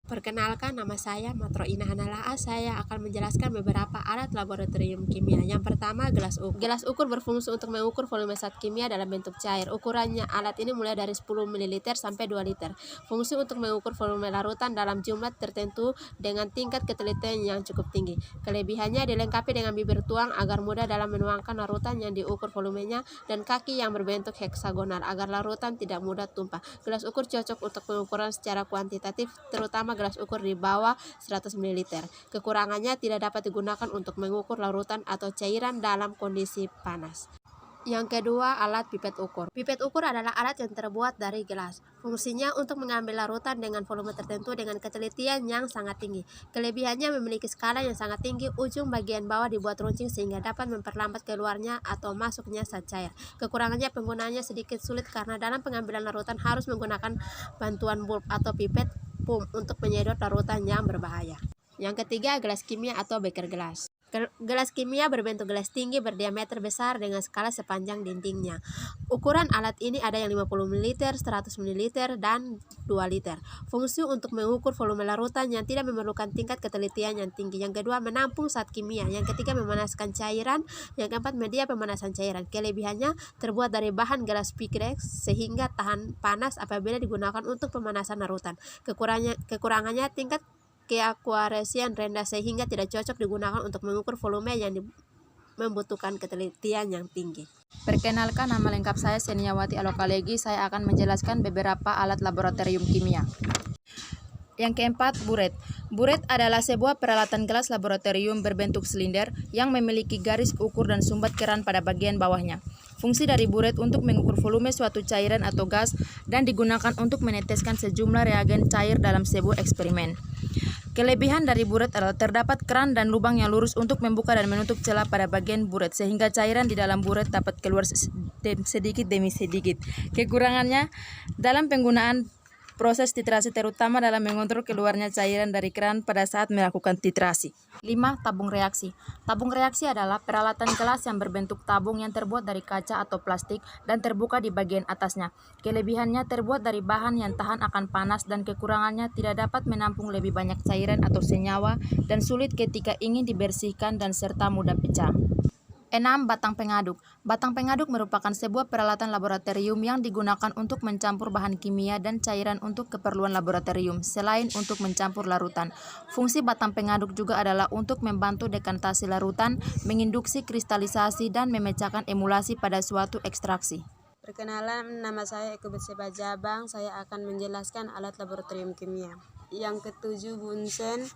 Perkenalkan, nama saya Matro Ina Hanala'a. Saya akan menjelaskan beberapa alat laboratorium kimia. Yang pertama, gelas ukur. Gelas ukur berfungsi untuk mengukur volume zat kimia dalam bentuk cair. Ukurannya alat ini mulai dari 10 ml sampai 2 liter. Fungsi untuk mengukur volume larutan dalam jumlah tertentu dengan tingkat ketelitian yang cukup tinggi. Kelebihannya dilengkapi dengan bibir tuang agar mudah dalam menuangkan larutan yang diukur volumenya dan kaki yang berbentuk heksagonal agar larutan tidak mudah tumpah. Gelas ukur cocok untuk pengukuran secara kuantitatif, terutama gelas ukur di bawah 100 ml. Kekurangannya tidak dapat digunakan untuk mengukur larutan atau cairan dalam kondisi panas. Yang kedua, alat pipet ukur. Pipet ukur adalah alat yang terbuat dari gelas. Fungsinya untuk mengambil larutan dengan volume tertentu dengan ketelitian yang sangat tinggi. Kelebihannya memiliki skala yang sangat tinggi, ujung bagian bawah dibuat runcing sehingga dapat memperlambat keluarnya atau masuknya zat cair. Kekurangannya penggunaannya sedikit sulit karena dalam pengambilan larutan harus menggunakan bantuan bulb atau pipet pump untuk menyedot larutan yang berbahaya. Yang ketiga, gelas kimia atau beker gelas. Gelas kimia berbentuk gelas tinggi berdiameter besar dengan skala sepanjang dindingnya. Ukuran alat ini ada yang 50 ml, 100 ml, dan 2 liter. Fungsi untuk mengukur volume larutan yang tidak memerlukan tingkat ketelitian yang tinggi. Yang kedua, menampung zat kimia. Yang ketiga, memanaskan cairan. Yang keempat, media pemanasan cairan. Kelebihannya terbuat dari bahan gelas Pyrex sehingga tahan panas apabila digunakan untuk pemanasan larutan. Kekurangannya tingkat keakurasian rendah sehingga tidak cocok digunakan untuk mengukur volume yang membutuhkan ketelitian yang tinggi. Perkenalkan, nama lengkap saya Seniawati Alokalegi. Saya akan menjelaskan beberapa alat laboratorium kimia. Yang keempat, buret. Buret adalah sebuah peralatan gelas laboratorium berbentuk silinder yang memiliki garis ukur dan sumbat keran pada bagian bawahnya. Fungsi dari buret untuk mengukur volume suatu cairan atau gas dan digunakan untuk meneteskan sejumlah reagen cair dalam sebuah eksperimen. Kelebihan dari buret adalah terdapat keran dan lubang yang lurus untuk membuka dan menutup celah pada bagian buret sehingga cairan di dalam buret dapat keluar sedikit demi sedikit. Kekurangannya dalam penggunaan proses titrasi, terutama dalam mengontrol keluarnya cairan dari keran pada saat melakukan titrasi. 5. Tabung reaksi. Tabung reaksi adalah peralatan gelas yang berbentuk tabung yang terbuat dari kaca atau plastik dan terbuka di bagian atasnya. Kelebihannya terbuat dari bahan yang tahan akan panas dan kekurangannya tidak dapat menampung lebih banyak cairan atau senyawa dan sulit ketika ingin dibersihkan dan serta mudah pecah. 6. Batang pengaduk. Batang pengaduk merupakan sebuah peralatan laboratorium yang digunakan untuk mencampur bahan kimia dan cairan untuk keperluan laboratorium, selain untuk mencampur larutan. Fungsi batang pengaduk juga adalah untuk membantu dekantasi larutan, menginduksi kristalisasi, dan memecahkan emulasi pada suatu ekstraksi. Perkenalan, nama saya Eko Betseba Jabang. Saya akan menjelaskan alat laboratorium kimia. Yang ketujuh, Bunsen.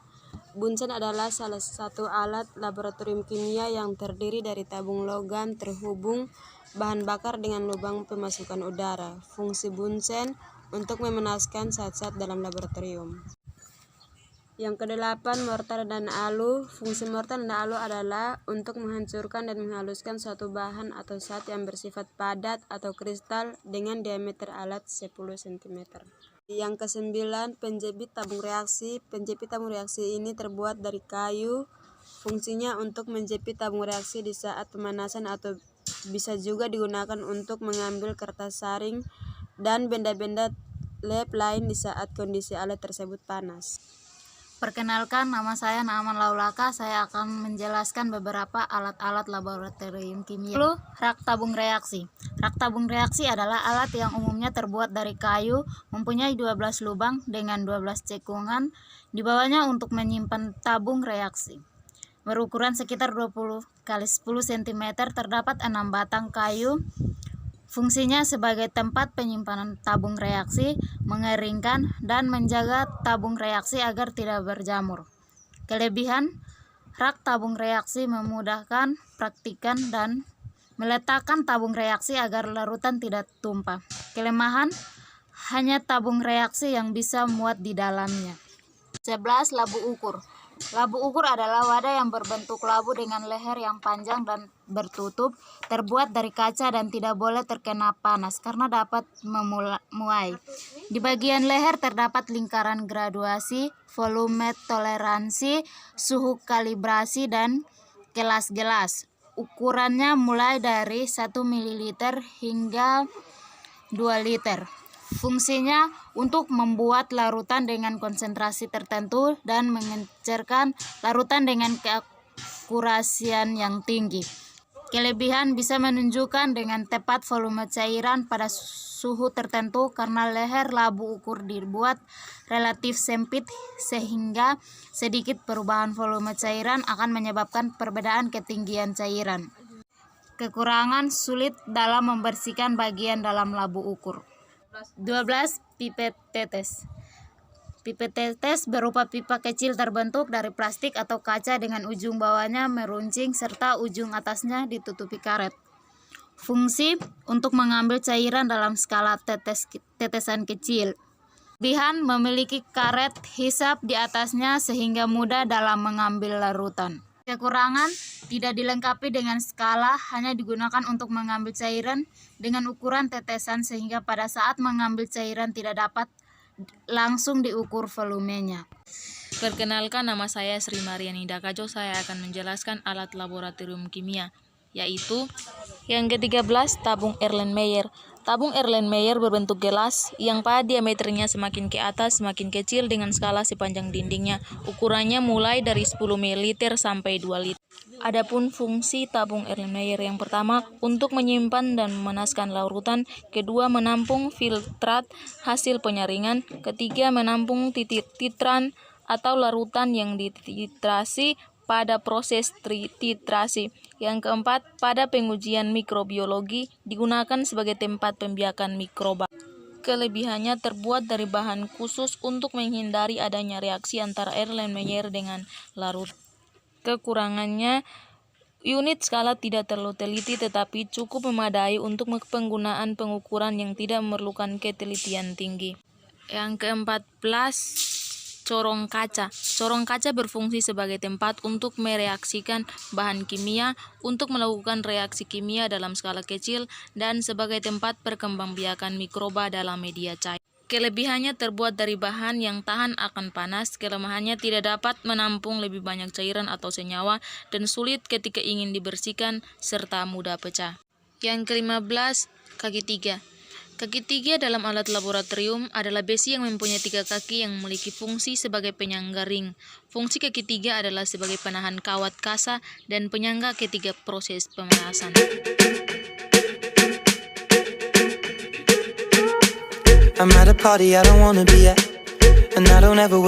Bunsen adalah salah satu alat laboratorium kimia yang terdiri dari tabung logam terhubung bahan bakar dengan lubang pemasukan udara. Fungsi Bunsen untuk memanaskan zat-zat dalam laboratorium. Yang kedelapan, mortar dan alu. Fungsi mortar dan alu adalah untuk menghancurkan dan menghaluskan suatu bahan atau zat yang bersifat padat atau kristal dengan diameter alat 10 cm. Yang kesembilan, penjepit tabung reaksi. Penjepit tabung reaksi ini terbuat dari kayu. Fungsinya untuk menjepit tabung reaksi di saat pemanasan atau bisa juga digunakan untuk mengambil kertas saring dan benda-benda lab lain di saat kondisi alat tersebut panas. Perkenalkan, nama saya Naaman Laulaka. Saya akan menjelaskan beberapa alat-alat laboratorium kimia. Rak tabung reaksi. Rak tabung reaksi adalah alat yang umumnya terbuat dari kayu, mempunyai 12 lubang dengan 12 cekungan di bawahnya untuk menyimpan tabung reaksi. Berukuran sekitar 20 x 10 cm, terdapat 6 batang kayu. Fungsinya sebagai tempat penyimpanan tabung reaksi, mengeringkan, dan menjaga tabung reaksi agar tidak berjamur. Kelebihan, rak tabung reaksi memudahkan praktikan dan meletakkan tabung reaksi agar larutan tidak tumpah. Kelemahan, hanya tabung reaksi yang bisa muat di dalamnya. 11. Labu ukur. Labu ukur adalah wadah yang berbentuk labu dengan leher yang panjang dan bertutup, terbuat dari kaca dan tidak boleh terkena panas karena dapat memuai. Di bagian leher terdapat lingkaran graduasi, volume toleransi, suhu kalibrasi, dan gelas-gelas. Ukurannya mulai dari 1 ml hingga 2 liter. Fungsinya untuk membuat larutan dengan konsentrasi tertentu dan mengecerkan larutan dengan keakurasian yang tinggi. Kelebihan bisa menunjukkan dengan tepat volume cairan pada suhu tertentu karena leher labu ukur dibuat relatif sempit sehingga sedikit perubahan volume cairan akan menyebabkan perbedaan ketinggian cairan. Kekurangan sulit dalam membersihkan bagian dalam labu ukur. 12. Pipet tetes. Pipet tetes berupa pipa kecil terbentuk dari plastik atau kaca dengan ujung bawahnya meruncing serta ujung atasnya ditutupi karet. Fungsi untuk mengambil cairan dalam skala tetesan kecil. Kelebihan memiliki karet hisap di atasnya sehingga mudah dalam mengambil larutan. Kekurangan tidak dilengkapi dengan skala, hanya digunakan untuk mengambil cairan dengan ukuran tetesan sehingga pada saat mengambil cairan tidak dapat langsung diukur volumenya. Perkenalkan, nama saya Sri Mariani Dakajo. Saya akan menjelaskan alat laboratorium kimia, yaitu yang ke-13, tabung Erlenmeyer. Tabung Erlenmeyer berbentuk gelas yang pada diameternya semakin ke atas semakin kecil dengan skala sepanjang dindingnya. Ukurannya mulai dari 10 ml sampai 2 liter. Adapun fungsi tabung Erlenmeyer, yang pertama untuk menyimpan dan memanaskan larutan, kedua menampung filtrat hasil penyaringan, ketiga menampung titran atau larutan yang dititrasi pada proses titrasi. Yang keempat, pada pengujian mikrobiologi digunakan sebagai tempat pembiakan mikroba. Kelebihannya terbuat dari bahan khusus untuk menghindari adanya reaksi antara Erlenmeyer dengan larut. Kekurangannya, unit skala tidak terlalu teliti tetapi cukup memadai untuk penggunaan pengukuran yang tidak memerlukan ketelitian tinggi. Yang ke-14, corong kaca. Corong kaca berfungsi sebagai tempat untuk mereaksikan bahan kimia, untuk melakukan reaksi kimia dalam skala kecil, dan sebagai tempat perkembangbiakan mikroba dalam media cair. Kelebihannya terbuat dari bahan yang tahan akan panas, kelemahannya tidak dapat menampung lebih banyak cairan atau senyawa, dan sulit ketika ingin dibersihkan, serta mudah pecah. Yang ke-15, kaki 3. Kaki 3 dalam alat laboratorium adalah besi yang mempunyai 3 kaki yang memiliki fungsi sebagai penyangga ring. Fungsi kaki 3 adalah sebagai penahan kawat kasa dan penyangga ketiga proses pemanasan. I'm at a party I don't wanna be at, and I don't ever